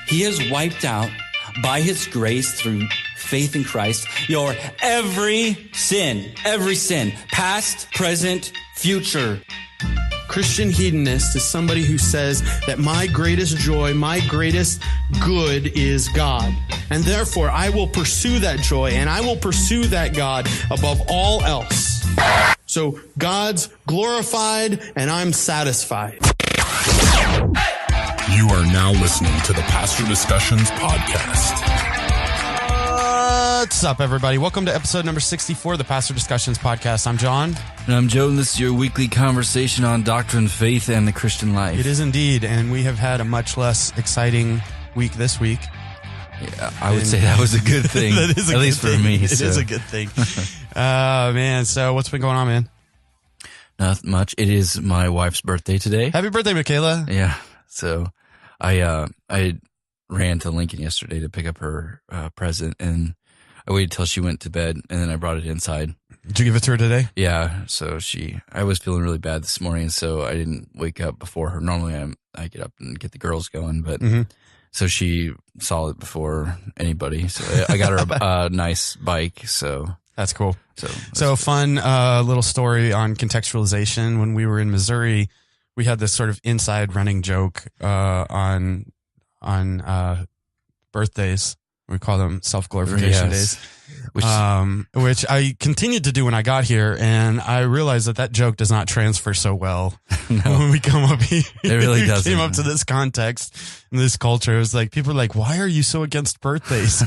He has wiped out by his grace through faith in Christ your every sin, past, present, future. Christian hedonist is somebody who says that my greatest joy, my greatest good is God. And therefore, I will pursue that joy and I will pursue that God above all else. So God's glorified and I'm satisfied. You are now listening to the Pastor Discussions Podcast. What's up, everybody? Welcome to episode number 64 of the Pastor Discussions Podcast. I'm John. And I'm Joe, and this is your weekly conversation on doctrine, faith, and the Christian life. It is indeed, and we have had a much less exciting week this week. Yeah, I would say that was a good thing, that is a at good least thing. for me. It is a good thing. Man, so what's been going on, man? Not much. It is my wife's birthday today. Happy birthday, Michaela. Yeah, so I ran to Lincoln yesterday to pick up her present, and I waited till she went to bed, and then I brought it inside. Did you give it to her today? Yeah, so I was feeling really bad this morning, so I didn't wake up before her. Normally I get up and get the girls going, but so she saw it before anybody. So I got her a nice bike, so that's cool. So a fun little story on contextualization. When we were in Missouri, we had this sort of inside running joke on birthdays. We call them self-glorification days, which I continued to do when I got here, and I realized that joke does not transfer so well when we come up here. It really doesn't. Came up to this context and this culture. It was like, people are like, why are you so against birthdays?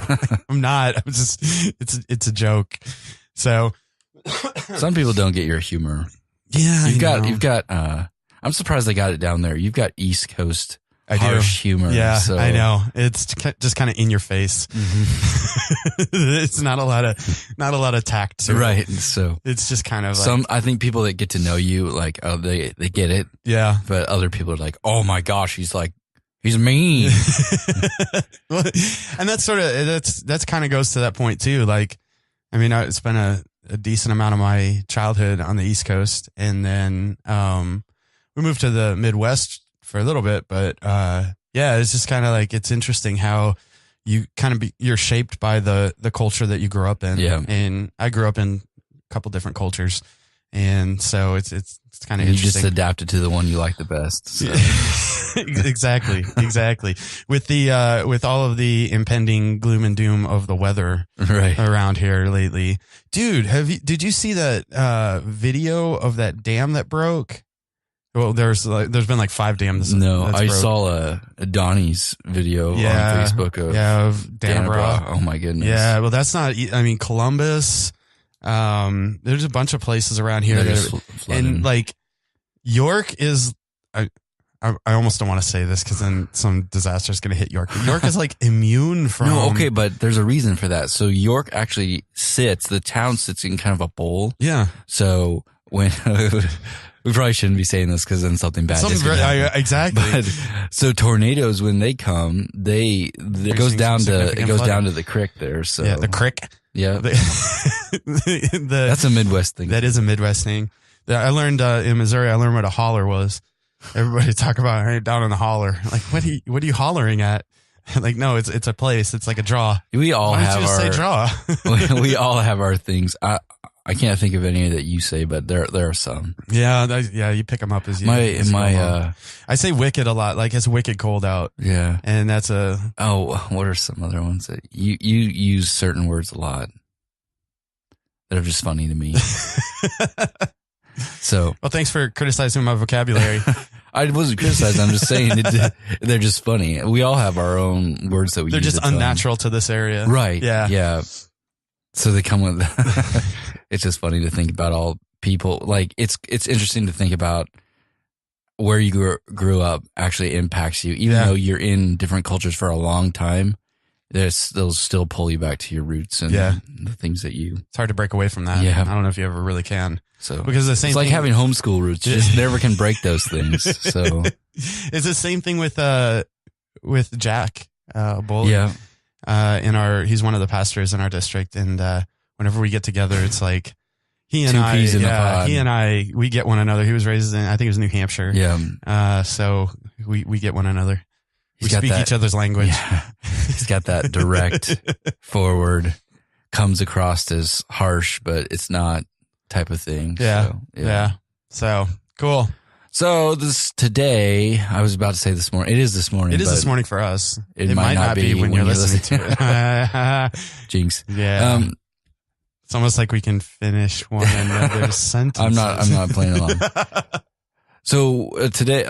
I'm not. I'm just, it's a joke. So some people don't get your humor. Yeah. You've got, I'm surprised they got it down there. You've got East Coast harsh humor. Yeah, so. I know. It's just kind of in your face. It's not a lot of tact to it. Right. So it's just kind of like, I think people that get to know you, like, oh, they get it. Yeah. But other people are like, oh my gosh, he's mean. And that's sort of, that's kind of goes to that point too. Like, I mean, I spent a decent amount of my childhood on the East Coast, and then, we moved to the Midwest for a little bit, but yeah, it's just kind of like, it's interesting how you kind of you're shaped by the culture that you grew up in. Yeah. And I grew up in a couple different cultures, and so it's kind of interesting. You just adapted to the one you like the best. So. Exactly. With all of the impending gloom and doom of the weather around here lately, dude, did you see that video of that dam that broke? Well, there's been like 5 dams. No, I saw a Donnie's video on Facebook of Danabra. Oh my goodness. Yeah, well, that's not. I mean, Columbus. There's a bunch of places around here and like York is. I almost don't want to say this because then some disaster is going to hit York. York is like immune from. No, okay, but there's a reason for that. So York actually the town sits in kind of a bowl. Yeah. So when. We probably shouldn't be saying this because then something bad. Exactly. But, so tornadoes, when they come, it goes down to the creek there. So yeah, the creek. Yeah, that's a Midwest thing. That is a Midwest thing. I learned in Missouri. I learned what a holler was. Everybody talk about, hey, down in the holler. Like, what are you hollering at? Like, no, it's a place. It's like a draw. We all Why have did you our say draw. We all have our things. I can't think of any that you say, but there are some. Yeah, you pick them up as you. I say wicked a lot. Like, it's wicked cold out. Yeah, and that's what are some other ones that you use certain words a lot that are just funny to me. So, well, thanks for criticizing my vocabulary. I wasn't criticizing. I'm just saying they're just funny. We all have our own words that we use. They're just unnatural to this area. Right. Yeah. Yeah. So they come with, it's just funny to think about all people. Like, it's interesting to think about where you grew up actually impacts you. Even though you're in different cultures for a long time, they'll still pull you back to your roots and the things that it's hard to break away from that. Yeah. I don't know if you ever really can. So, because the same it's like thing, having homeschool roots. You just never can break those things. So it's the same thing with Jack, Boley. Yeah. He's one of the pastors in our district. And, whenever we get together, it's like he and we get one another. He was raised in, I think it was New Hampshire. Yeah. So we get one another. We speak each other's language. Yeah, he's got that direct, forward, comes across as harsh, but it's not type of thing. Yeah. So, yeah. So cool. So today, I was about to say this morning. It is this morning. It is this morning for us. It might not be when you're listening to it. Jinx. Yeah. It's almost like we can finish one another's sentences. I'm not playing along. So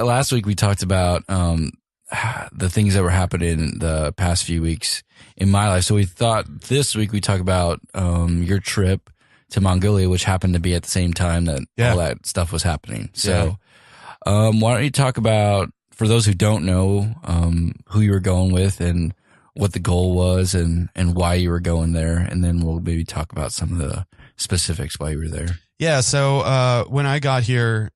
last week we talked about the things that were happening the past few weeks in my life. So we thought this week we talk about your trip to Mongolia, which happened to be at the same time that all that stuff was happening. So why don't you talk about, for those who don't know, who you were going with and what the goal was and why you were going there, and then we'll maybe talk about some of the specifics why you were there. Yeah. So when I got here,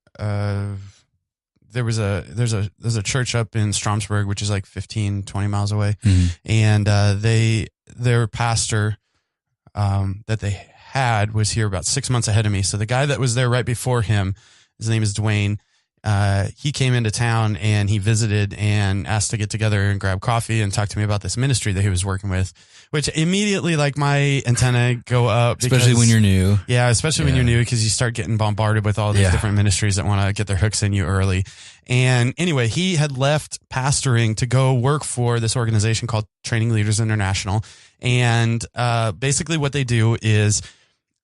there's a church up in Stromsburg, which is like 15, 20 miles away. Mm-hmm. And their pastor that they had was here about 6 months ahead of me. So the guy that was there right before him, his name is Dwayne. He came into town and he visited and asked to get together and grab coffee and talk to me about this ministry that he was working with, which immediately, like, my antenna go up. Especially when you're new. Yeah, especially when you're new, because you start getting bombarded with all these different ministries that want to get their hooks in you early. And anyway, he had left pastoring to go work for this organization called Training Leaders International. And basically what they do is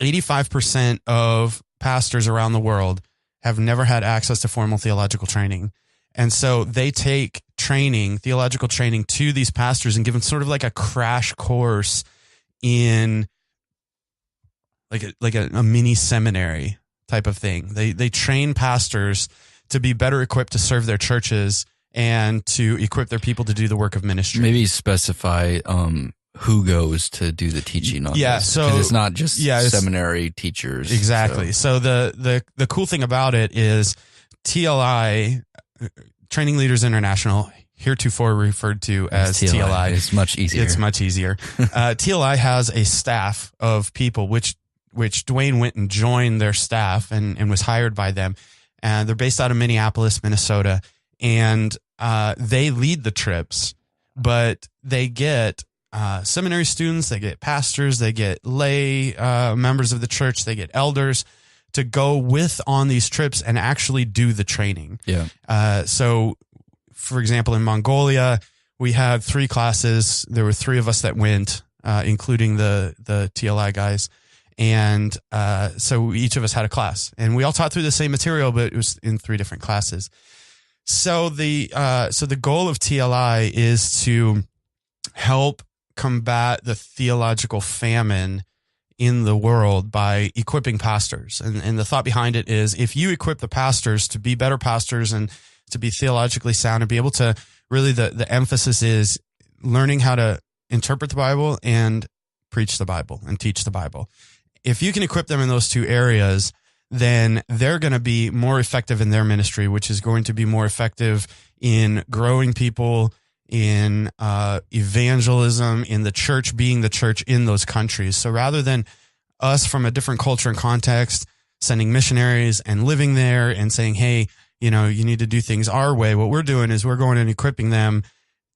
85% of pastors around the world have never had access to formal theological training. And so they take theological training to these pastors and give them sort of like a crash course in like a mini seminary type of thing. They train pastors to be better equipped to serve their churches and to equip their people to do the work of ministry. Maybe specify who goes to do the teaching on this. So because it's not just seminary teachers. Exactly. So the cool thing about it is TLI, Training Leaders International, heretofore referred to as TLI. It's much easier. TLI has a staff of people, which Dwayne went and joined their staff and was hired by them. And they're based out of Minneapolis, Minnesota. And they lead the trips, but they get seminary students, they get pastors, they get lay members of the church, they get elders to go with on these trips and actually do the training. Yeah. So, for example, in Mongolia, we had 3 classes. There were 3 of us that went, including the TLI guys. And so each of us had a class, and we all taught through the same material, but it was in 3 different classes. So the goal of TLI is to help combat the theological famine in the world by equipping pastors. And the thought behind it is, if you equip the pastors to be better pastors and to be theologically sound and be able to really, the emphasis is learning how to interpret the Bible and preach the Bible and teach the Bible. If you can equip them in those 2 areas, then they're going to be more effective in their ministry, which is going to be more effective in growing people, in evangelism, in the church being the church in those countries. So rather than us from a different culture and context sending missionaries and living there and saying, hey, you need to do things our way, what we're doing is we're going and equipping them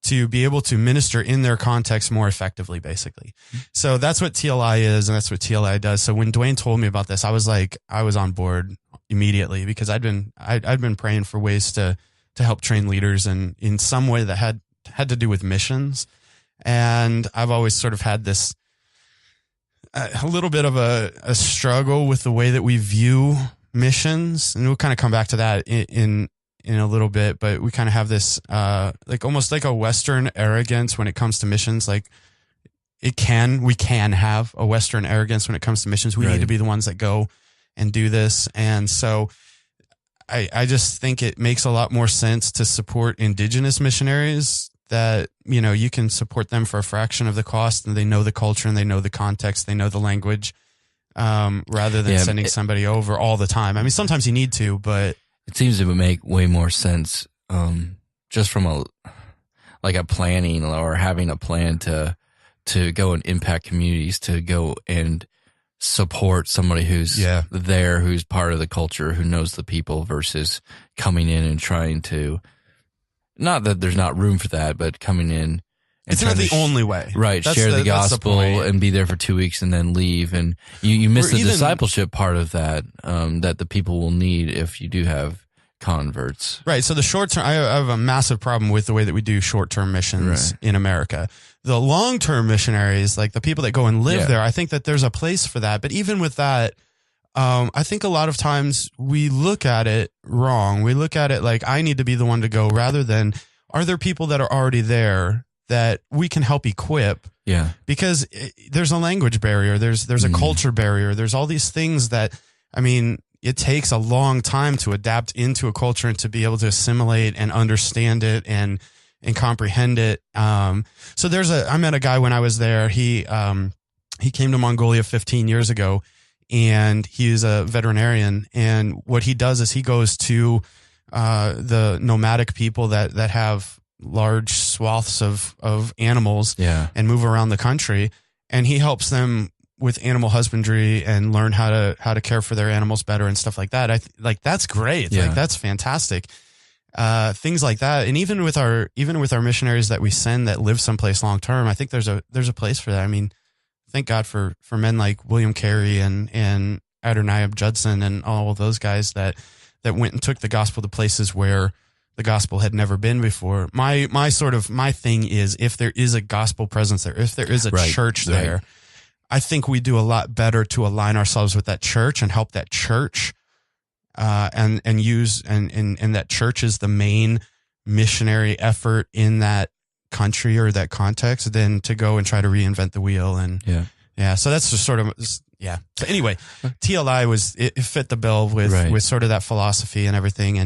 to be able to minister in their context more effectively, basically. So that's what TLI is, and that's what TLI does. So when Dwayne told me about this, I was on board immediately, because I'd been praying for ways to help train leaders and in some way that had to do with missions. And I've always sort of had this a little bit of a struggle with the way that we view missions, and we'll kind of come back to that in a little bit, but we kind of have this almost like a Western arrogance when it comes to missions. Like we can have a Western arrogance when it comes to missions. We need to be the ones that go and do this. And so I just think it makes a lot more sense to support indigenous missionaries that, you can support them for a fraction of the cost, and they know the culture and they know the context, they know the language, rather than sending somebody over all the time. I mean, sometimes you need to, but it seems to make way more sense, just from a planning or having a plan to go and impact communities, to go and support somebody who's there, who's part of the culture, who knows the people, versus coming in and trying to not that there's not room for that, but coming in. It's not the only way. Right. Share the gospel and be there for 2 weeks and then leave. And you miss the discipleship part of that, that the people will need if you do have converts. Right. So the short term, I have a massive problem with the way that we do short term missions in America. The long term missionaries, like the people that go and live there, I think that there's a place for that. But even with that, I think a lot of times we look at it wrong. We look at it like I need to be the one to go rather than are there people that are already there that we can help equip? Yeah. Because there's a language barrier. There's a culture barrier. There's all these things that, I mean, it takes a long time to adapt into a culture and to be able to assimilate and understand it and comprehend it. So I met a guy when I was there. He came to Mongolia 15 years ago and he's a veterinarian. And what he does is he goes to, the nomadic people that have large swaths of animals and move around the country. And he helps them with animal husbandry and learn how to care for their animals better and stuff like that. That's great. Like that's fantastic. Things like that. And even with our missionaries that we send that live someplace long term, I think there's a place for that. I mean, thank God for men like William Carey and Adoniab Judson and all of those guys that went and took the gospel to places where the gospel had never been before. My thing is if there is a gospel presence there, if there is a church there, I think we do a lot better to align ourselves with that church and help that church, and that church is the main missionary effort in that country or that context than to go and try to reinvent the wheel. And so that's just sort of, So anyway, TLI it fit the bill with sort of that philosophy and everything.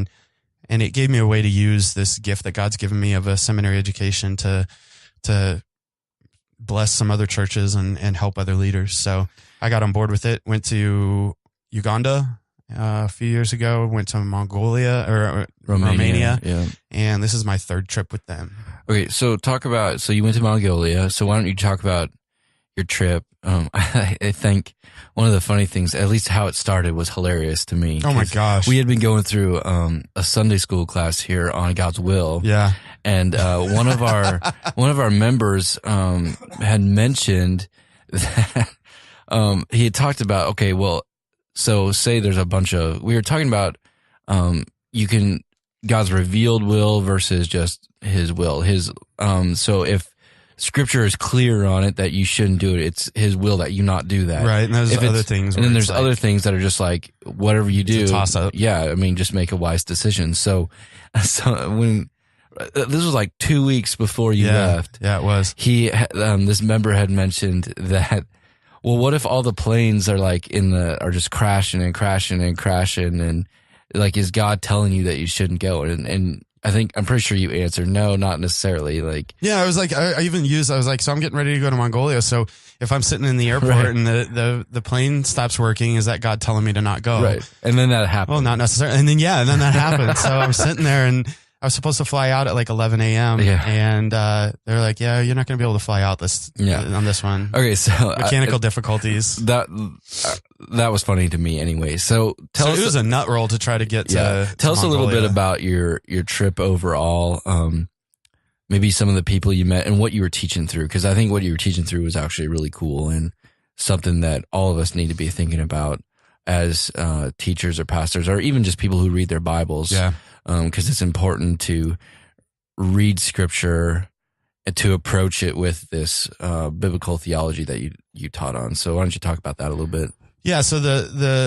And it gave me a way to use this gift that God's given me of a seminary education to bless some other churches and help other leaders. So I got on board with it, went to Uganda a few years ago, went to Mongolia or Romania. And this is my third trip with them. Okay. So you went to Mongolia. So why don't you talk about your trip? I think one of the funny things, at least how it started, was hilarious to me. Oh my gosh. We had been going through a Sunday school class here on God's Will. Yeah. And one of our members had mentioned that he had talked about, okay, well, so say there's we were talking about God's revealed will versus just his will. So if Scripture is clear on it that you shouldn't do it, it's his will that you not do that. Right. And there's other things. And then there's other things that are just like, whatever you do. It's a toss up. Yeah. I mean, just make a wise decision. So when this was like 2 weeks before you left. Yeah, it was. This member had mentioned that, well, what if all the planes are like are just crashing and crashing and crashing, and like, is God telling you that you shouldn't go? And I'm pretty sure you answered no, not necessarily. Like, yeah, I was like, I was like, so I'm getting ready to go to Mongolia. So if I'm sitting in the airport and the plane stops working, is that God telling me to not go? Right. And then that happened. Well, not necessarily. And then that happened. So I was sitting there and I was supposed to fly out at like 11 a.m. Yeah. And they're like, yeah, you're not going to be able to fly out on this one. Okay, so mechanical difficulties. That was funny to me anyway. So it was a nut roll to try to get to tell us Mongolia. a little bit about your trip overall. Maybe some of the people you met and what you were teaching through, because I think what you were teaching through was actually really cool and something that all of us need to be thinking about as teachers or pastors, or even just people who read their Bibles. Yeah. Because it's important to read Scripture and to approach it with this biblical theology that you taught on. So why don't you talk about that a little bit? Yeah. So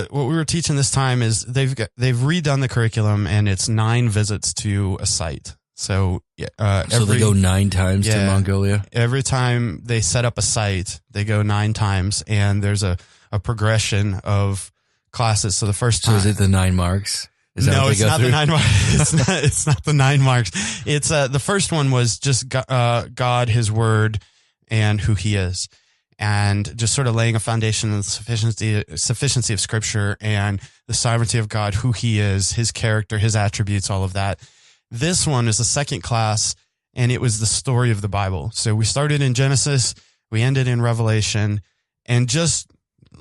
what we were teaching this time is they've redone the curriculum, and it's 9 visits to a site. So so they go 9 times to Mongolia. Every time they set up a site, they go 9 times, and there's a progression of classes. So the first time, so is it the 9 marks? No, it's not the 9 marks. It's not the 9 marks. It's the first one was just God, His Word, and who He is, and just sort of laying a foundation of the sufficiency of Scripture and the sovereignty of God, who He is, His character, His attributes, all of that. This one is the second class, and it was the story of the Bible. So we started in Genesis, we ended in Revelation, and just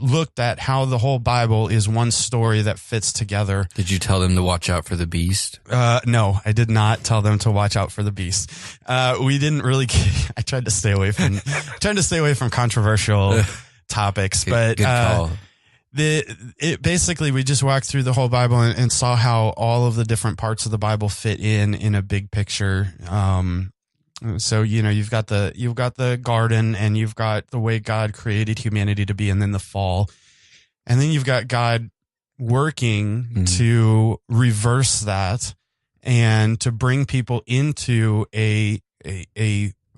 looked at how the whole Bible is one story that fits together. Did you tell them to watch out for the beast? No, I did not tell them to watch out for the beast. We didn't really. I tried to stay away from controversial topics, but good call. Basically we just walked through the whole Bible and saw how all of the different parts of the Bible fit in a big picture. So, you've got the garden, and you've got the way God created humanity to be, and then the fall. And then you've got God working to reverse that and to bring people into a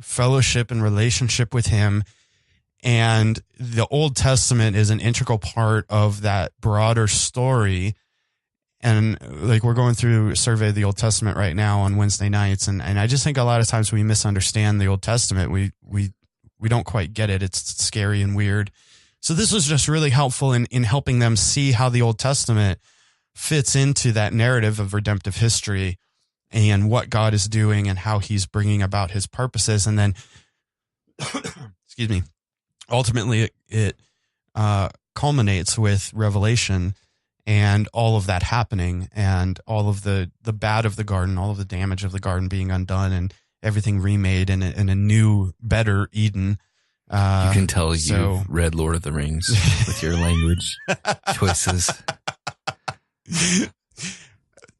fellowship and relationship with him. And the Old Testament is an integral part of that broader story. And like, we're going through a survey of the Old Testament right now on Wednesday nights. And I just think a lot of times we misunderstand the Old Testament. We don't quite get it. It's scary and weird. So this was just really helpful in helping them see how the Old Testament fits into that narrative of redemptive history and what God is doing and how he's bringing about his purposes. And then, excuse me, ultimately it culminates with Revelation and all of that happening, and all of the bad of the garden, all of the damage of the garden being undone, and everything remade in a new, better Eden. You can tell you read Lord of the Rings with your language choices.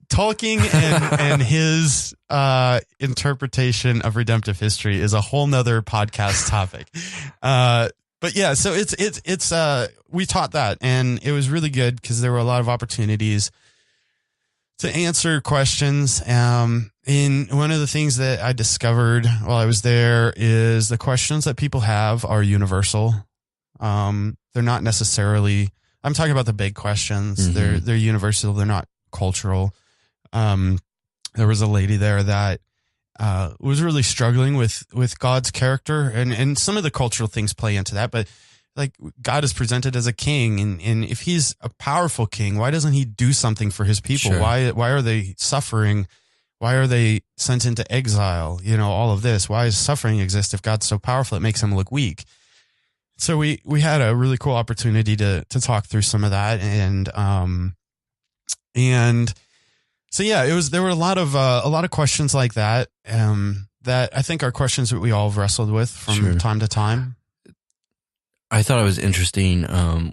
Tolkien and his interpretation of redemptive history is a whole nother podcast topic. But yeah, so it's we taught that, and it was really good because there were a lot of opportunities to answer questions. And one of the things that I discovered while I was there is the questions that people have are universal. They're not necessarily, I'm talking about the big questions. Mm-hmm. They're universal. They're not cultural. There was a lady there that was really struggling with God's character, and some of the cultural things play into that, but like, God is presented as a king, and if he's a powerful king, why doesn't he do something for his people? Sure. Why are they suffering? Why are they sent into exile? All of this. Why does suffering exist if God's so powerful? It makes him look weak. So we had a really cool opportunity to talk through some of that, and so yeah, there were a lot of questions like that, that I think are questions that we all have wrestled with from time to time. I thought it was interesting.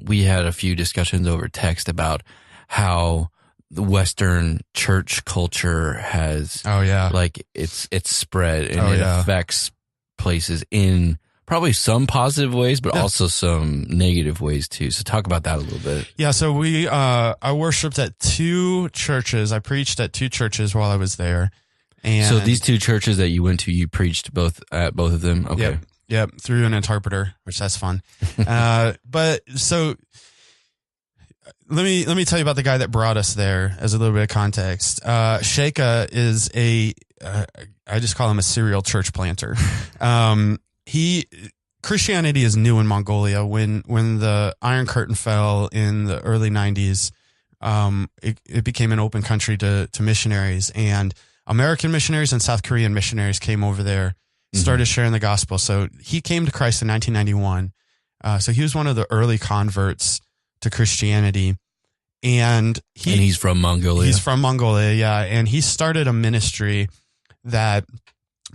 We had a few discussions over text about how the Western church culture has, like it's spread, and it affects places in probably some positive ways, but also some negative ways too. So talk about that a little bit. Yeah. So I worshiped at two churches. I preached at two churches while I was there. And so these two churches that you went to, you preached at both of them. Okay. Yep. Through an interpreter, which that's fun. But so let me tell you about the guy that brought us there as a little bit of context. Sheikha is I just call him a serial church planter. Christianity is new in Mongolia. When the Iron Curtain fell in the early 90s, it became an open country to missionaries, and American missionaries and South Korean missionaries came over there, started sharing the gospel. So he came to Christ in 1991. So he was one of the early converts to Christianity, and he's from Mongolia. He's from Mongolia, yeah. And he started a ministry that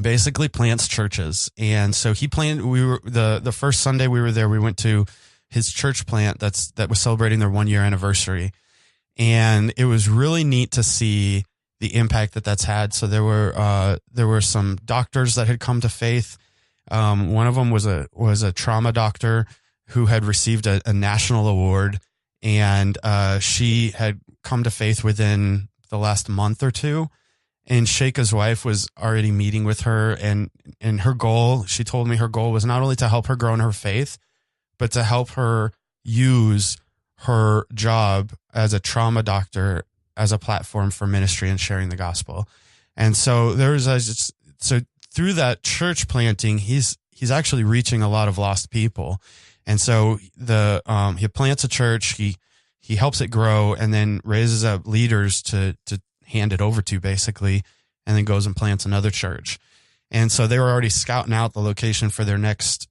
basically plants churches. And so he planted. We were the first Sunday we were there, we went to his church plant that was celebrating their 1 year anniversary, and it was really neat to see the impact that's had. So there were some doctors that had come to faith. One of them was a trauma doctor who had received a national award, and she had come to faith within the last month or two. And Sheikha's wife was already meeting with her, and her goal, she told me her goal was not only to help her grow in her faith, but to help her use her job as a trauma doctor as a platform for ministry and sharing the gospel. And so so through that church planting, he's actually reaching a lot of lost people. And so he plants a church, he helps it grow, and then raises up leaders to hand it over to, basically, and then goes and plants another church. And so they were already scouting out the location for their next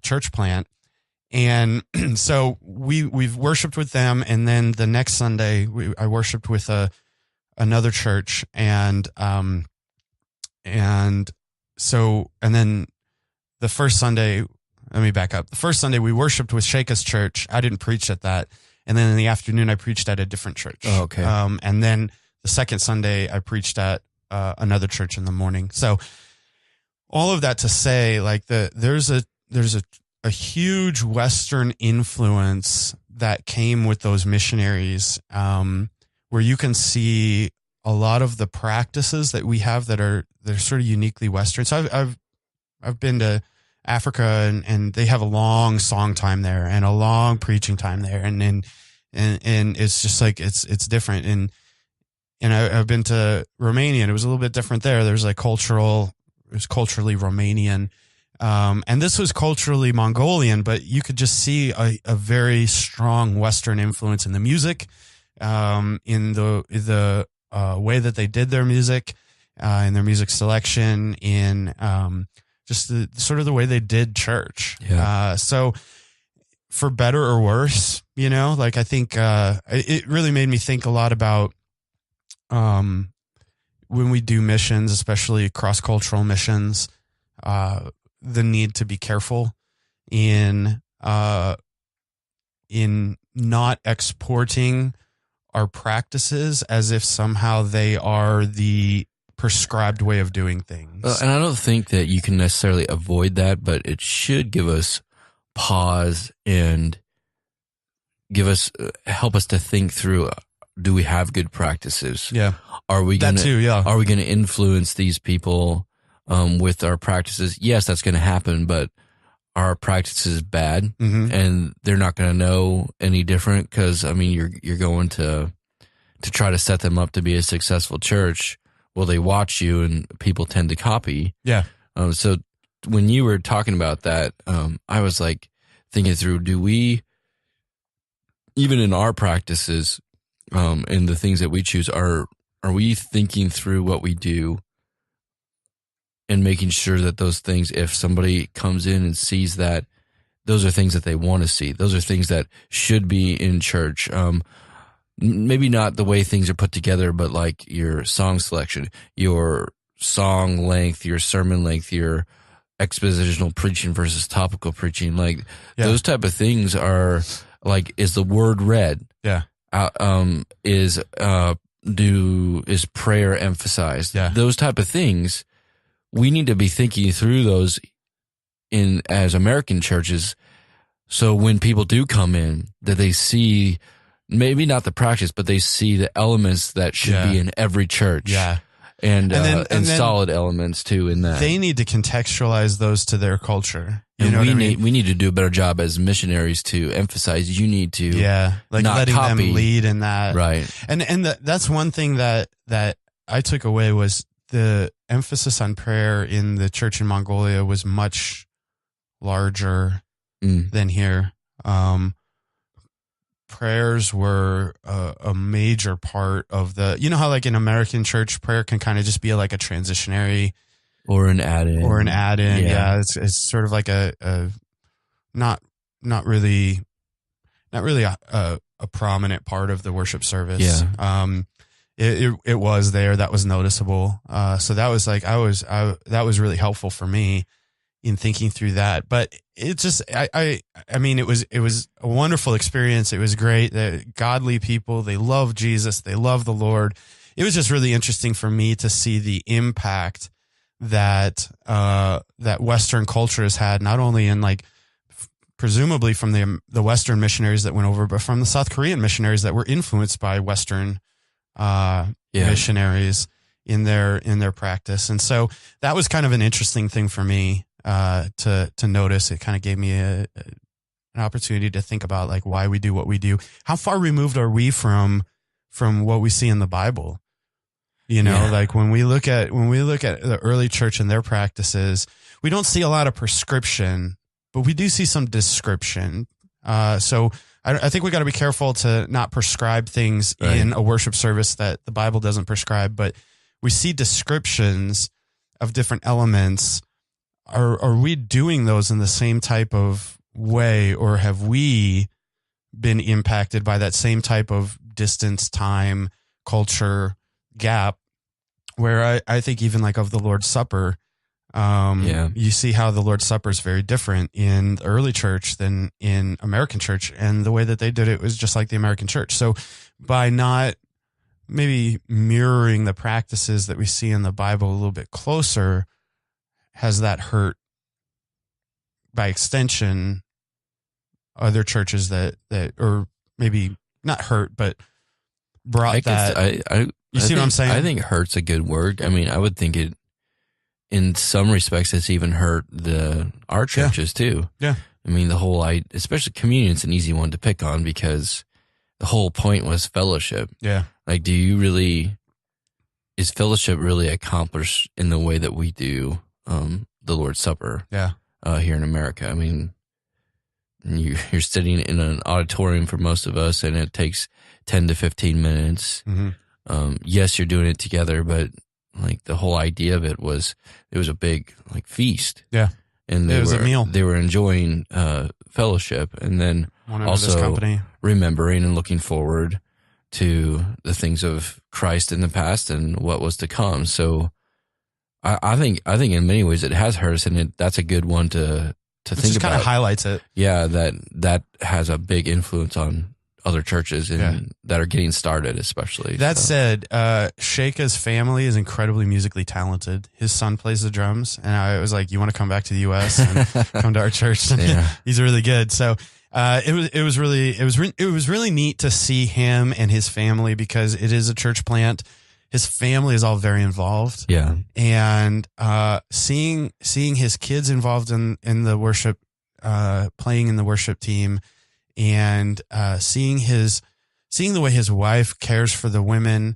church plant. And so we've worshiped with them, and then the next Sunday I worshiped with another church, and then the first Sunday, let me back up. The first Sunday we worshiped with Shaka's church. I didn't preach at that, and then in the afternoon I preached at a different church. Oh, okay. And then the second Sunday I preached at another church in the morning. So all of that to say, like there's a huge Western influence that came with those missionaries, where you can see a lot of the practices that we have they're sort of uniquely Western. So I've been to Africa, and they have a long song time there and a long preaching time there, and it's just like it's different. And I've been to Romania, and it was a little bit different there. There's like culturally Romanian. And this was culturally Mongolian, but you could just see a very strong Western influence in the music, in the way that they did their music, in their music selection, in just the sort of the way they did church. Yeah. So for better or worse, like I think it really made me think a lot about when we do missions, especially cross-cultural missions, the need to be careful in not exporting our practices as if somehow they are the prescribed way of doing things. And I don't think that you can necessarily avoid that, but it should give us pause and help us to think through, do we have good practices? Yeah. Are we going That too, yeah. Are we going to influence these people with our practices? Yes, that's going to happen, but our practice is bad, Mm-hmm. and they're not going to know any different, because I mean you're going to try to set them up to be a successful church. Well, they watch you, and people tend to copy. Yeah. So when you were talking about that, I was like thinking through: do we, even in our practices, and the things that we choose, are we thinking through what we do and making sure that those things, if somebody comes in and sees that, those are things that they want to see. Those are things that should be in church. Maybe not the way things are put together, but like your song selection, your song length, your sermon length, your expositional preaching versus topical preaching. Like those type of things are like, is the word read? Yeah. Is prayer emphasized? Yeah. Those type of things, we need to be thinking through those as American churches. So when people do come in, that they see maybe not the practice, but they see the elements that should be in every church. Yeah. And then solid elements too in that. They need to contextualize those to their culture. We need to do a better job as missionaries to emphasize. You need to like not letting copy. them lead in that. Right. And that's one thing that I took away, was the emphasis on prayer in the church in Mongolia was much larger than here. Prayers were a major part of how like in American church, prayer can kind of just be like a transitionary or an add-in. Yeah. It's sort of like a not really a prominent part of the worship service. Yeah. It was there. That was noticeable. So that was like, that was really helpful for me in thinking through that. But it just, I mean, it was a wonderful experience. It was great. The godly people, they love Jesus. They love the Lord. It was just really interesting for me to see the impact that Western culture has had, not only in like, presumably from the Western missionaries that went over, but from the South Korean missionaries that were influenced by Western missionaries in their practice. And so that was kind of an interesting thing for me to notice. It kind of gave me an opportunity to think about like why we do what we do. How far removed are we from what we see in the Bible? Like when we look at the early church and their practices, we don't see a lot of prescription, but we do see some description. So I think we got to be careful to not prescribe things in a worship service that the Bible doesn't prescribe, but we see descriptions of different elements. Are we doing those in the same type of way, or have we been impacted by that same type of distance, time, culture gap, where I think even like of the Lord's Supper, you see how the Lord's Supper is very different in the early church than in American church. And the way that they did it was just like the American church. So by not maybe mirroring the practices that we see in the Bible a little bit closer, has that hurt, by extension, other churches that or maybe not hurt, but brought you see what I'm saying? I think hurt's a good word. I mean, I would think it, in some respects, it's even hurt our churches too. Yeah. I mean, especially communion's an easy one to pick on because the whole point was fellowship. Yeah. Like, is fellowship really accomplished in the way that we do the Lord's Supper? Yeah. Here in America. I mean, you're sitting in an auditorium for most of us, and it takes 10 to 15 minutes. Mm-hmm. Yes, you're doing it together, but like the whole idea of it was a big like feast. Yeah. And it was a meal. They were enjoying fellowship, and then also remembering and looking forward to the things of Christ in the past and what was to come. So I think in many ways it has hurt us, and that's a good one to think about. It just kind of highlights it. Yeah, that has a big influence on other churches that are getting started, especially. That said, Sheikah's family is incredibly musically talented. His son plays the drums, and I was like, "You want to come back to the U.S. and come to our church?" And he's really good. So it was really neat to see him and his family, because it is a church plant. His family is all very involved. Yeah, and seeing his kids involved in the worship, playing in the worship team. And seeing the way his wife cares for the women,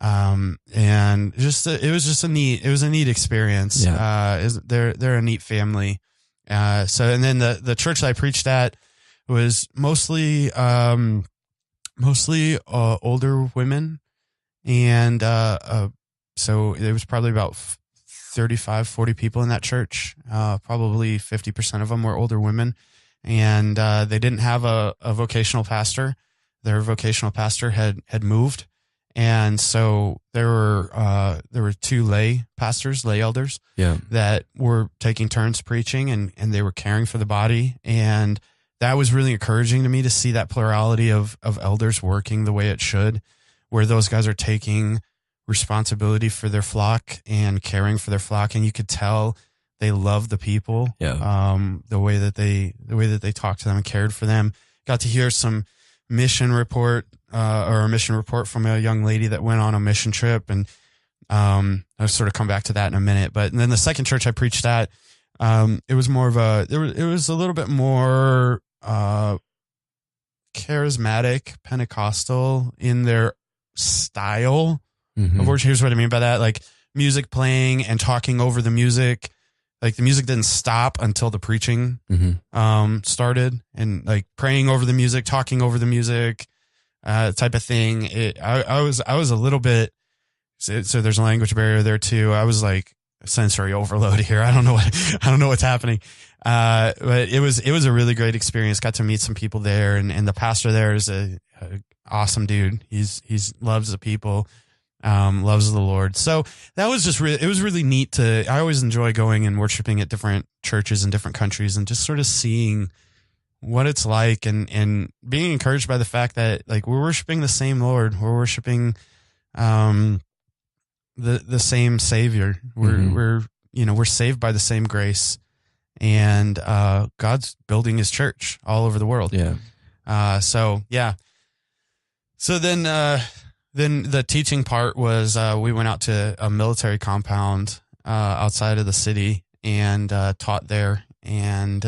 and it was a neat experience. Yeah. They're a neat family. And then the church that I preached at was mostly older women, and so there was probably about 35, 40 people in that church. Probably 50% of them were older women. And they didn't have a vocational pastor. Their vocational pastor had moved, and so there were two lay pastors, lay elders, that were taking turns preaching, and they were caring for the body, and that was really encouraging to me to see that plurality of elders working the way it should, where those guys are taking responsibility for their flock and caring for their flock, and you could tell they loved the people. Yeah. The way that they talked to them and cared for them. Got to hear some mission report from a young lady that went on a mission trip, and I'll sort of come back to that in a minute. But then the second church I preached at, it was more of it was a little bit more charismatic, Pentecostal in their style of worship. Here's what I mean by that: like music playing and talking over the music. Like the music didn't stop until the preaching started, and like praying over the music, talking over the music, type of thing. I was a little bit, so there's a language barrier there too. I was like sensory overload here. I don't know what's happening. But it was a really great experience. Got to meet some people there, and the pastor there is a awesome dude. He's loves the people. Loves the Lord. So that was it was really neat I always enjoy going and worshiping at different churches in different countries and just sort of seeing what it's like and being encouraged by the fact that like we're worshiping the same Lord. We're worshiping, the same Savior. We're saved by the same grace, and, God's building his church all over the world. Yeah. So then the teaching part was we went out to a military compound outside of the city and taught there. And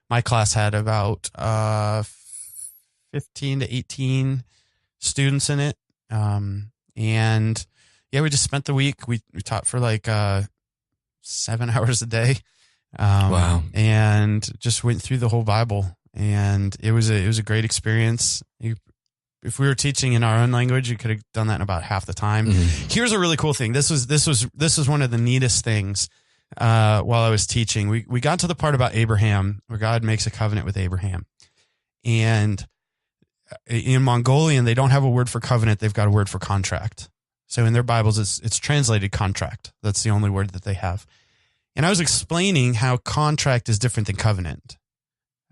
my class had about 15 to 18 students in it. And we just spent the week. We taught for like 7 hours a day. Wow. And just went through the whole Bible. And it was a great experience. If we were teaching in our own language, you could have done that in about half the time. Here's a really cool thing. This was one of the neatest things while I was teaching. We got to the part about Abraham, where God makes a covenant with Abraham. And in Mongolian, they don't have a word for covenant. They've got a word for contract. So in their Bibles, it's translated contract. That's the only word that they have. And I was explaining how contract is different than covenant.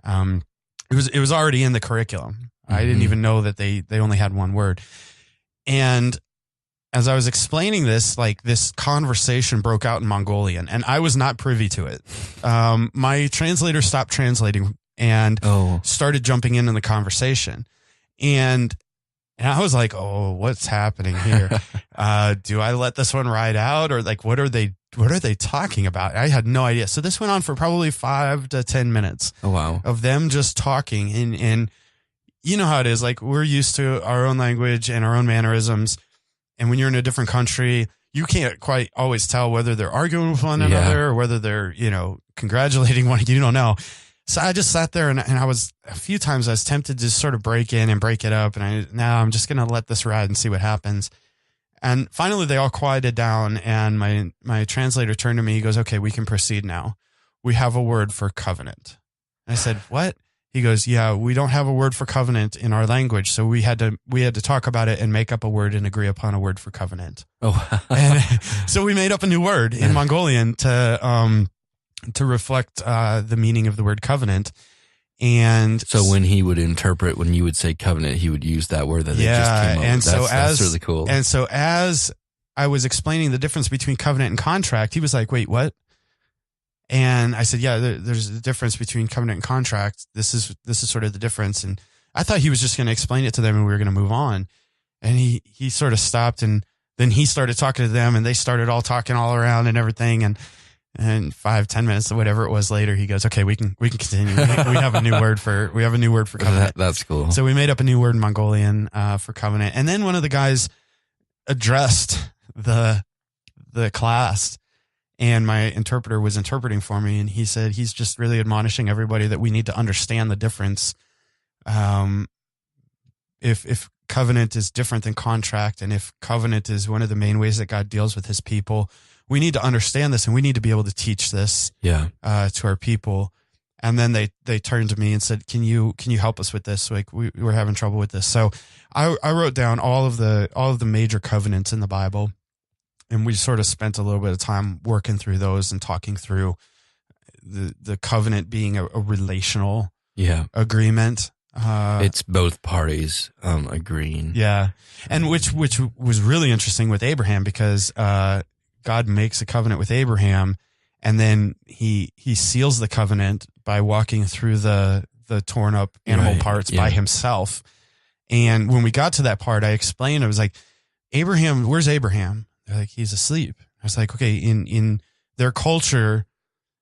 It was already in the curriculum. I didn't even know that they only had one word. And as I was explaining this, like this conversation broke out in Mongolian, and I was not privy to it. My translator stopped translating and started jumping in the conversation. And I was like, oh, what's happening here? Do I let this one ride out, or like, what are they talking about? I had no idea. So this went on for probably 5 to 10 minutes. Oh, wow. Of them just talking. And you know how it is. Like, we're used to our own language and our own mannerisms. And when you're in a different country, you can't quite always tell whether they're arguing with one another or whether they're, congratulating one. You don't know. So I just sat there and I was, a few times I was tempted to sort of break in and break it up. And I'm just going to let this ride and see what happens. And finally they all quieted down, and my translator turned to me. He goes, okay, we can proceed now. We have a word for covenant. And I said, what? He goes, yeah, we don't have a word for covenant in our language. So we had to talk about it and make up a word and agree upon a word for covenant. Oh, and so we made up a new word in Mongolian to reflect the meaning of the word covenant. And so when he would interpret, when you would say covenant, he would use that word that they just came up and with. That's really cool. And so as I was explaining the difference between covenant and contract, he was like, wait, what? And I said, yeah, there's a difference between covenant and contract. This is sort of the difference. And I thought he was just going to explain it to them and we were going to move on. And he sort of stopped, and then he started talking to them, and they started all talking all around and everything. And 5-10 minutes or whatever it was later, he goes, okay, we can continue. We have a new word for covenant. That's cool. So we made up a new word in Mongolian for covenant. And then one of the guys addressed the class, and my interpreter was interpreting for me. And he said, he's just really admonishing everybody that we need to understand the difference. If covenant is different than contract, and if covenant is one of the main ways that God deals with his people, we need to understand this, and we need to be able to teach this to our people. And then they turned to me and said, can you help us with this? Like, we're having trouble with this. So I wrote down all of the major covenants in the Bible, and we sort of spent a little bit of time working through those and talking through the covenant being a relational agreement. It's both parties agreeing. Yeah. And which was really interesting with Abraham, because God makes a covenant with Abraham, and then he seals the covenant by walking through the torn up animal parts by himself. And when we got to that part, I explained, I was like, Abraham, where's Abraham? They're like, he's asleep. I was like, okay, in their culture,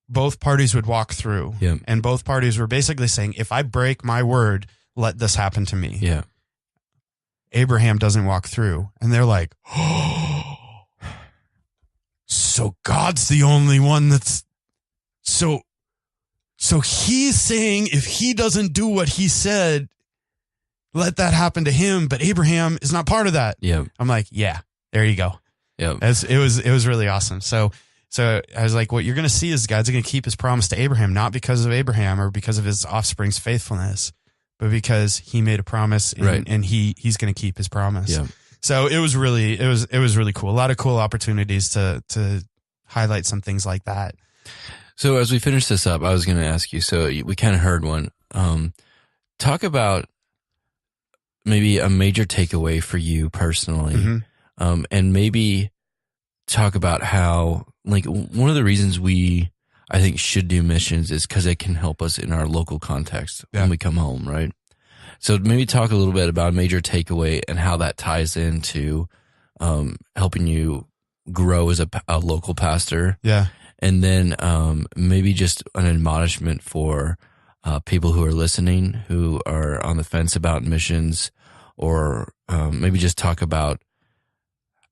both parties would walk through, and both parties were basically saying, if I break my word, let this happen to me. Yeah. Abraham doesn't walk through. And they're like, oh, so God's the only one that's so he's saying if he doesn't do what he said, let that happen to him. But Abraham is not part of that. Yeah. I'm like, yeah, there you go. Yeah. It was really awesome. So I was like, what you're going to see is God's going to keep his promise to Abraham, not because of Abraham or because of his offspring's faithfulness, but because he made a promise, and he's going to keep his promise. Yeah. So it was really cool. A lot of cool opportunities to highlight some things like that. So as we finish this up, I was going to ask you, so we kind of heard one, talk about maybe a major takeaway for you personally, and maybe talk about how, like, one of the reasons I think should do missions is because it can help us in our local context when we come home, right? So maybe talk a little bit about a major takeaway and how that ties into helping you grow as a local pastor. Yeah. And then maybe just an admonishment for people who are listening, who are on the fence about missions, or maybe just talk about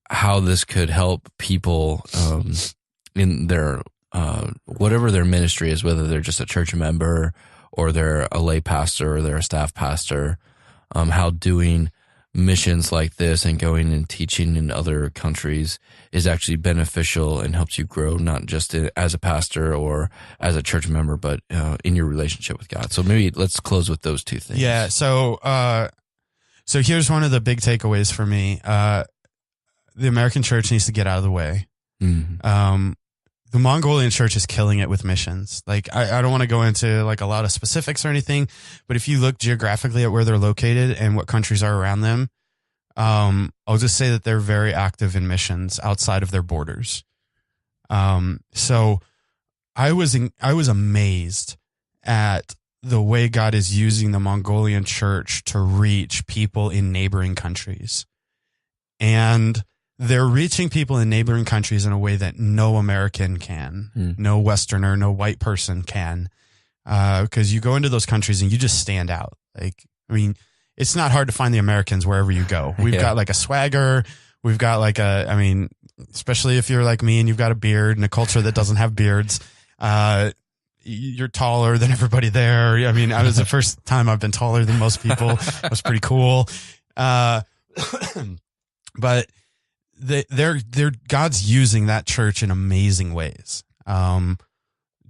how this could help people in their whatever their ministry is, whether they're just a church member or they're a lay pastor or they're a staff pastor, how doing missions like this and going and teaching in other countries is actually beneficial and helps you grow, not just as a pastor or as a church member, but in your relationship with God. So maybe let's close with those two things. Yeah. So here's one of the big takeaways for me. The American church needs to get out of the way. Mm-hmm. The Mongolian church is killing it with missions. Like, I don't want to go into like a lot of specifics or anything, but if you look geographically at where they're located and what countries are around them, I'll just say that they're very active in missions outside of their borders. So I was amazed at the way God is using the Mongolian church to reach people in neighboring countries. And they're reaching people in neighboring countries in a way that no American can, no Westerner, no white person can. Because you go into those countries and you just stand out. Like, I mean, it's not hard to find the Americans wherever you go. We've got like a swagger. We've got like especially if you're like me and you've got a beard in a culture that doesn't have beards, you're taller than everybody there. I mean, it was the first time I've been taller than most people. It was pretty cool. But God's using that church in amazing ways.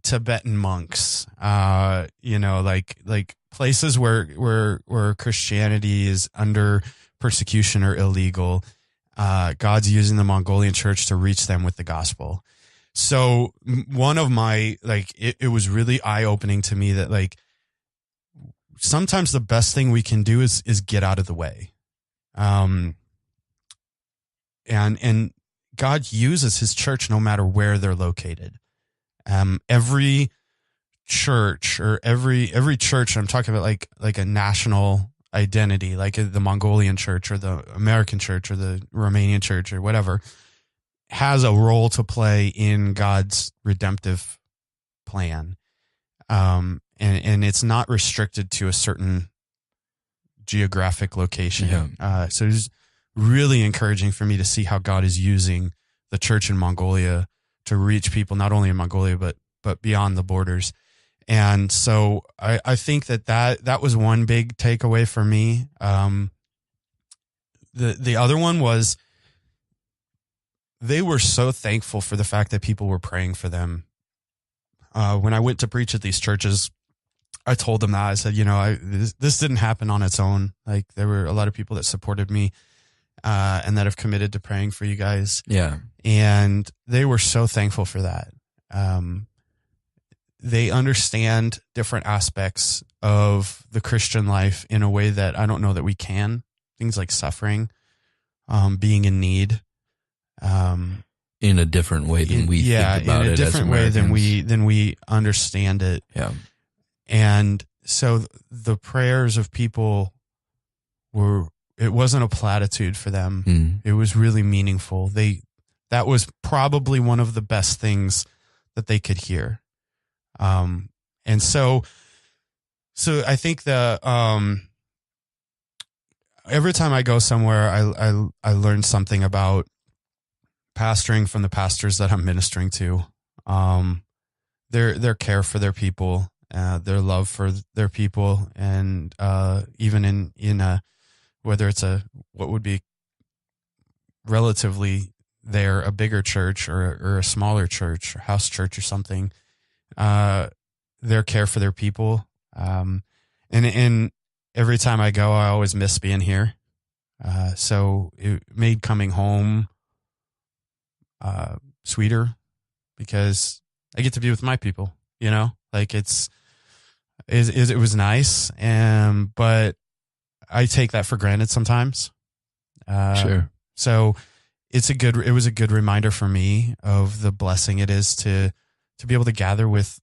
Tibetan monks, like places where Christianity is under persecution or illegal. God's using the Mongolian church to reach them with the gospel. So one of my, it was really eye opening to me that like, sometimes the best thing we can do is get out of the way. And God uses his church no matter where they're located. Every church or every church, I'm talking about like a national identity, like the Mongolian church or the American church or the Romanian church or whatever, has a role to play in God's redemptive plan. And it's not restricted to a certain geographic location. Yeah. So it's really encouraging for me to see how God is using the church in Mongolia to reach people, not only in Mongolia, but beyond the borders. And so I think that was one big takeaway for me. The other one was they were so thankful for the fact that people were praying for them. When I went to preach at these churches, I told them that. I said, this didn't happen on its own. Like, there were a lot of people that supported me and that have committed to praying for you guys. Yeah. And they were so thankful for that. They understand different aspects of the Christian life in a way that I don't know that we can. Things like suffering, being in need. In a different way than we think about it. In a different way than we understand it. Yeah. And so the prayers of people it wasn't a platitude for them. It was really meaningful. That was probably one of the best things that they could hear. And so I think every time I go somewhere, I learn something about pastoring from the pastors that I'm ministering to. Their care for their people, their love for their people, and even in a whether it's what would be relatively a bigger church or a smaller church or house church or something, their care for their people. And every time I go, I always miss being here. So it made coming home sweeter because I get to be with my people, like it was nice. But I take that for granted sometimes. Sure. So it was a good reminder for me of the blessing it is to be able to gather with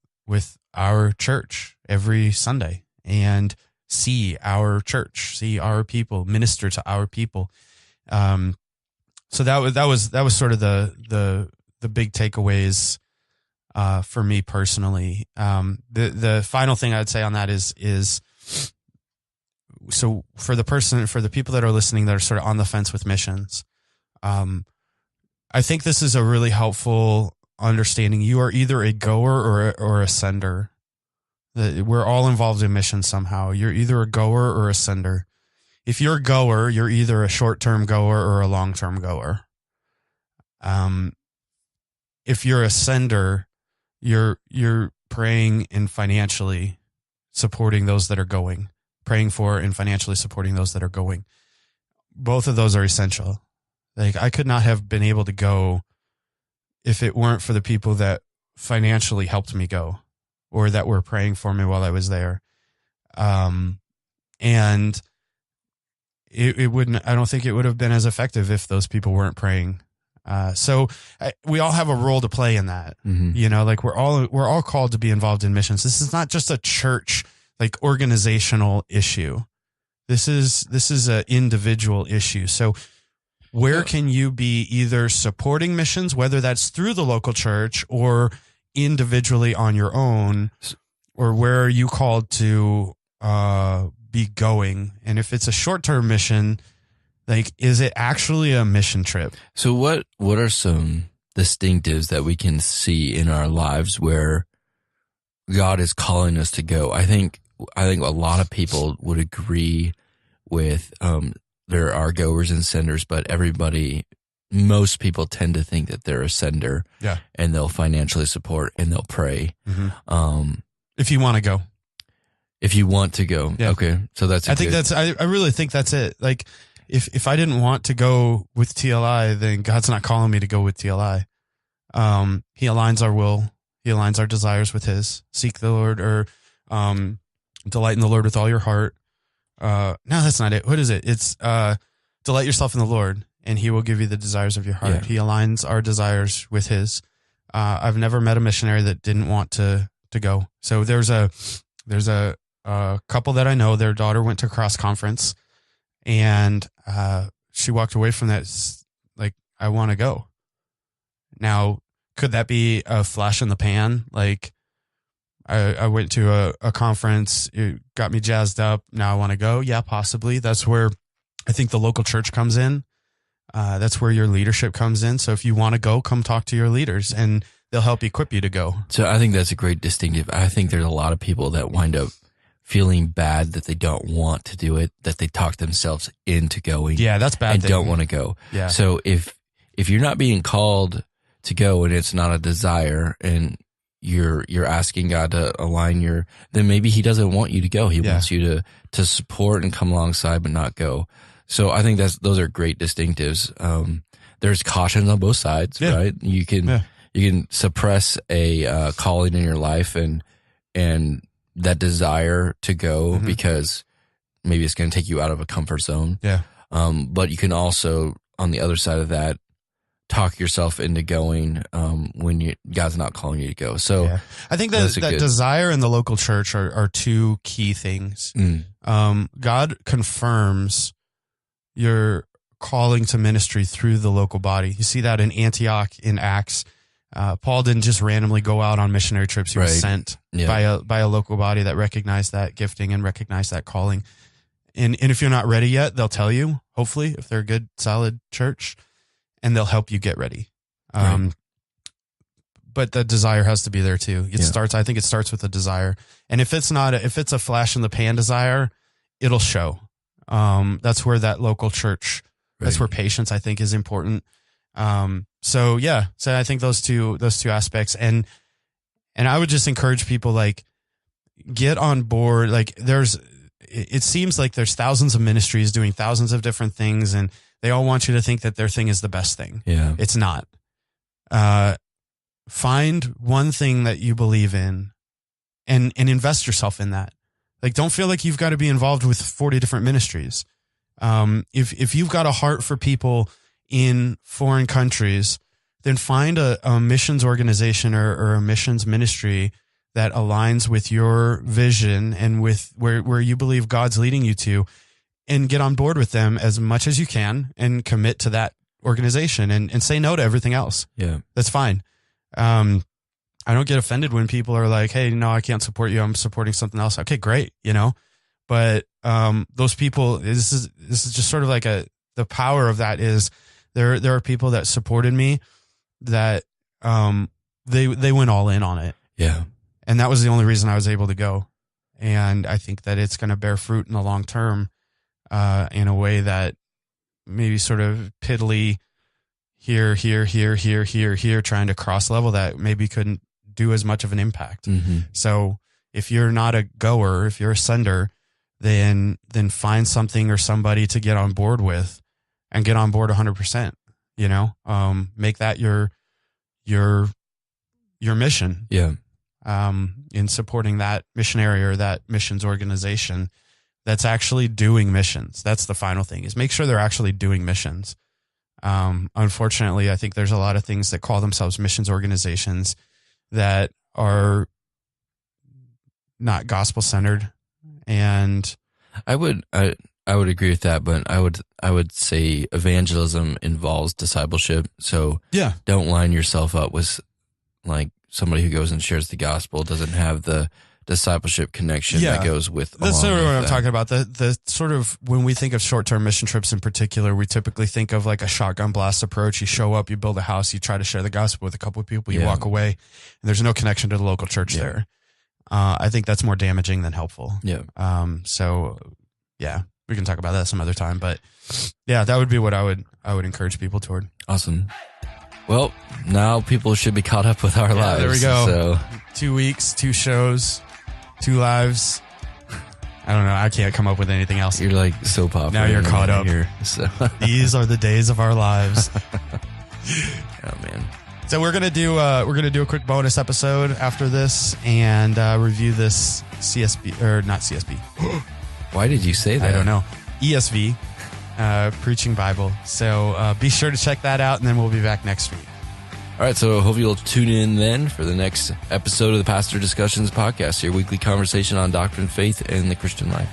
our church every Sunday and see our church, see our people, minister to our people. So that was sort of the big takeaways for me personally. The final thing I'd say on that is so for the people that are listening that are sort of on the fence with missions, I think this is a really helpful understanding. You are either a goer or a sender. We're all involved in missions somehow. You're either a goer or a sender. if you're a goer, you're either a short-term goer or a long-term goer. If you're a sender, you're praying and financially supporting those that are going, praying for and financially supporting those that are going. Both of those are essential. Like, I could not have been able to go if it weren't for the people that financially helped me go or that were praying for me while I was there. And it wouldn't, I don't think it would have been as effective if those people weren't praying. So we all have a role to play in that. You know, like we're all called to be involved in missions. This is not just a church, like, organizational issue. This is an individual issue. So where can you be either supporting missions, whether that's through the local church or individually on your own, or where are you called to be going? And if it's a short-term mission, like, is it actually a mission trip? So what are some distinctives that we can see in our lives where God is calling us to go? I think a lot of people would agree with there are goers and senders, but most people tend to think that they're a sender. Yeah. And they'll financially support and they'll pray. If you want to go. If you want to go. Yeah. Okay. So I really think that's it. Like, if I didn't want to go with TLI, then God's not calling me to go with TLI. He aligns our will. He aligns our desires with his. Seek the Lord, or delight in the Lord with all your heart. No, that's not it. What is it? It's delight yourself in the Lord, and he will give you the desires of your heart. Yeah. He aligns our desires with his. I've never met a missionary that didn't want to go. So there's a couple that I know, their daughter went to cross conference, and she walked away from that like, I want to go. Now, could that be a flash in the pan? Like, I went to a conference, it got me jazzed up, now I want to go. Yeah, possibly. That's where I think the local church comes in. That's where your leadership comes in. So if you want to go, come talk to your leaders and they'll help equip you to go. So I think that's a great distinctive. I think there's a lot of people that wind up feeling bad that they don't want to do it, that they talk themselves into going. Yeah, that's bad. And don't want to go. Yeah. So if you're not being called to go and it's not a desire, and you're asking God to align then maybe he doesn't want you to go. He wants you to support and come alongside, but not go. So I think those are great distinctives. There's cautions on both sides, right? You can suppress a calling in your life and that desire to go because maybe it's going to take you out of a comfort zone. Yeah. But you can also, on the other side of that, talk yourself into going when God's not calling you to go. So I think that desire in the local church are two key things. God confirms your calling to ministry through the local body. You see that in Antioch in Acts. Paul didn't just randomly go out on missionary trips. He was sent by a local body that recognized that gifting and recognized that calling. And if you're not ready yet, they'll tell you, hopefully, if they're a good, solid church, and they'll help you get ready. But the desire has to be there too. I think it starts with a desire. And if it's a flash in the pan desire, it'll show. That's where that local church, that's where patience, I think, is important. So I think those two aspects, and I would just encourage people, like, get on board. Like, it seems like there's thousands of ministries doing thousands of different things, and they all want you to think that their thing is the best thing. Yeah. It's not. Find one thing that you believe in and invest yourself in that. Like, don't feel like you've got to be involved with 40 different ministries. If you've got a heart for people in foreign countries, then find a missions organization or a missions ministry that aligns with your vision and with where you believe God's leading you to, and get on board with them as much as you can and commit to that organization and say no to everything else. Yeah. That's fine. I don't get offended when people are like, hey, no, I can't support you. I'm supporting something else. Okay, great. But those people, this is just sort of like the power of that is there are people that supported me that they went all in on it. Yeah. And that was the only reason I was able to go. And I think that it's going to bear fruit in the long term. in a way that maybe sort of piddly here, trying to cross level that maybe couldn't do as much of an impact. Mm-hmm. So if you're not a goer, if you're a sender, then find something or somebody to get on board with and get on board 100%, make that your mission. Yeah. In supporting that missionary or that missions organization that's actually doing missions. That's the final thing, is make sure they're actually doing missions. Unfortunately, I think there's a lot of things that call themselves missions organizations that are not gospel centered. And I would agree with that, but I would say evangelism involves discipleship. So yeah, don't line yourself up with like somebody who goes and shares the gospel, doesn't have the discipleship connection that goes with. That's sort of what I'm talking about. The sort of, when we think of short-term mission trips in particular, we typically think of like a shotgun blast approach. You show up, you build a house, you try to share the gospel with a couple of people, you walk away, and there's no connection to the local church there. I think that's more damaging than helpful. Yeah. So yeah, we can talk about that some other time, but yeah, that would be what I would encourage people toward. Awesome. Well, now people should be caught up with our lives. There we go. So 2 weeks, 2 shows, 2 lives. I don't know. I can't come up with anything else. You're like soap opera. Now you're caught up. Here, so. These are the days of our lives. Oh man. So we're gonna do a quick bonus episode after this and review this CSB, or not CSB. Why did you say that? I don't know. ESV, Preaching Bible. So be sure to check that out, and then we'll be back next week. All right, so I hope you'll tune in then for the next episode of the Pastor Discussions podcast, your weekly conversation on doctrine, faith, and the Christian life.